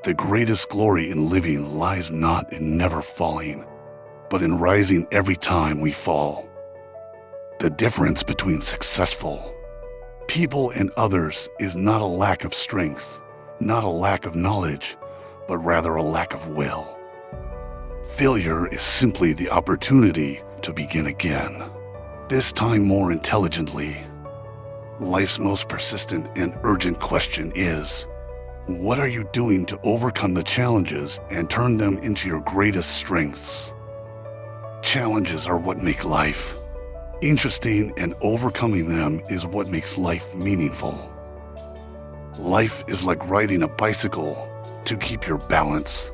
The greatest glory in living lies not in never falling, but in rising every time we fall. The difference between successful people and others is not a lack of strength, not a lack of knowledge, but rather a lack of will. Failure is simply the opportunity to begin again, this time more intelligently. Life's most persistent and urgent question is, what are you doing to overcome the challenges and turn them into your greatest strengths? Challenges are what make life interesting, and overcoming them is what makes life meaningful. Life is like riding a bicycle. To keep your balance,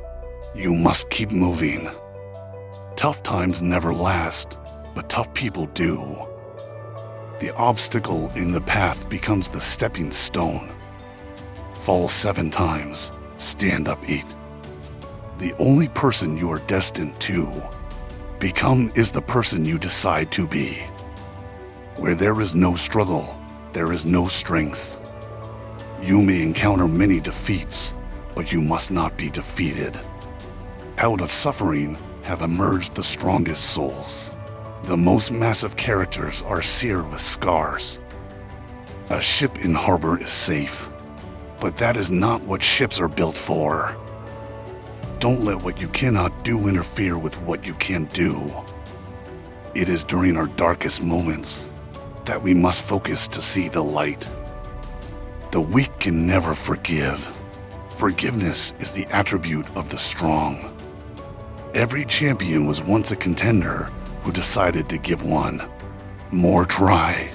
you must keep moving. Tough times never last, but tough people do. The obstacle in the path becomes the stepping stone. Fall 7 times, stand up 8. The only person you are destined to become is the person you decide to be. Where there is no struggle, there is no strength. You may encounter many defeats, but you must not be defeated. Out of suffering have emerged the strongest souls. The most massive characters are seared with scars. A ship in harbor is safe, but that is not what ships are built for. Don't let what you cannot do interfere with what you can do. It is during our darkest moments that we must focus to see the light. The weak can never forgive. Forgiveness is the attribute of the strong. Every champion was once a contender who decided to give one more try.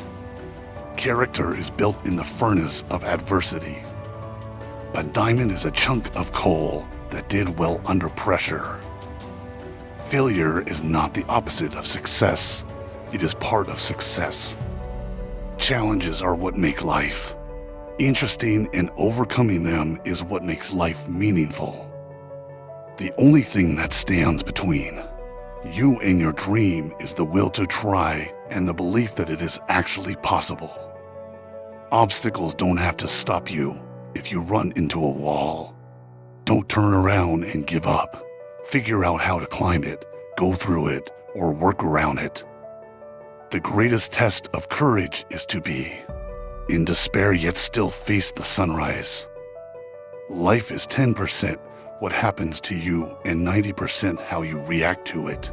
Character is built in the furnace of adversity. A diamond is a chunk of coal that did well under pressure. Failure is not the opposite of success. It is part of success. Challenges are what make life interesting, and overcoming them is what makes life meaningful. The only thing that stands between you and your dream is the will to try and the belief that it is actually possible. Obstacles don't have to stop you if you run into a wall. Don't turn around and give up. Figure out how to climb it, go through it, or work around it. The greatest test of courage is to be in despair yet still face the sunrise. Life is 10% what happens to you and 90% how you react to it.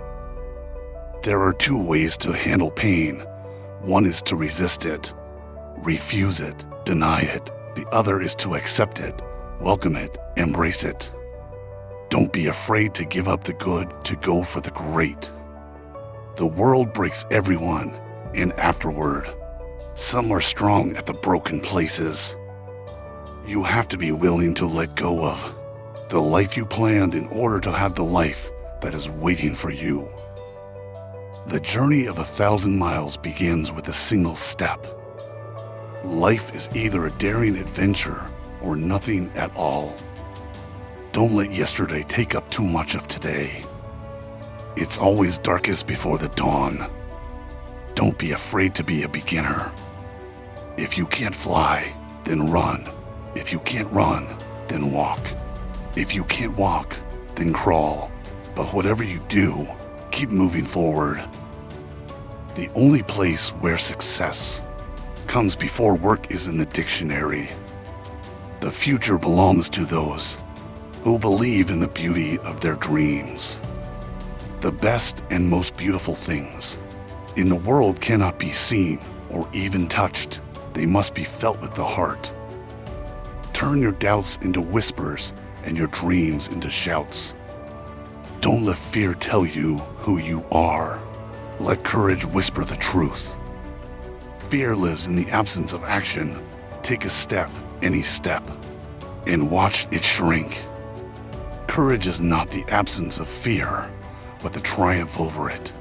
There are 2 ways to handle pain. One is to resist it, refuse it, deny it. The other is to accept it, welcome it, embrace it. Don't be afraid to give up the good to go for the great. The world breaks everyone, and afterward, some are strong at the broken places. You have to be willing to let go of the life you planned in order to have the life that is waiting for you. The journey of 1,000 miles begins with a single step. Life is either a daring adventure or nothing at all. Don't let yesterday take up too much of today. It's always darkest before the dawn. Don't be afraid to be a beginner. If you can't fly, then run. If you can't run, then walk. If you can't walk, then crawl. But whatever you do, keep moving forward. The only place where success comes before work is in the dictionary. The future belongs to those who believe in the beauty of their dreams. The best and most beautiful things in the world cannot be seen or even touched. They must be felt with the heart. Turn your doubts into whispers and your dreams into shouts. Don't let fear tell you who you are. Let courage whisper the truth. Fear lives in the absence of action. Take a step, any step, and watch it shrink. Courage is not the absence of fear, but the triumph over it.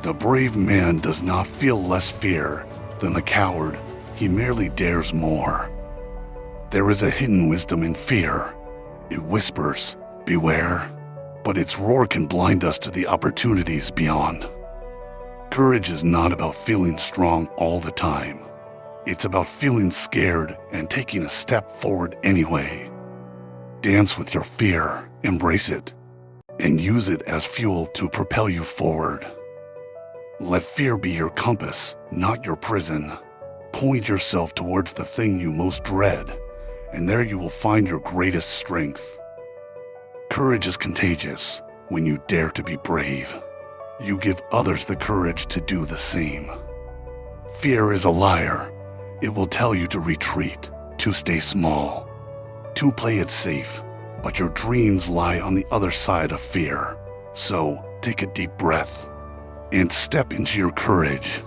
The brave man does not feel less fear than the coward. He merely dares more. There is a hidden wisdom in fear. It whispers, beware, but its roar can blind us to the opportunities beyond. Courage is not about feeling strong all the time. It's about feeling scared and taking a step forward anyway. Dance with your fear, embrace it, and use it as fuel to propel you forward. Let fear be your compass, not your prison. Point yourself towards the thing you most dread, and there you will find your greatest strength. Courage is contagious when you dare to be brave. You give others the courage to do the same. Fear is a liar. It will tell you to retreat, to stay small, to play it safe, but your dreams lie on the other side of fear. So take a deep breath and step into your courage.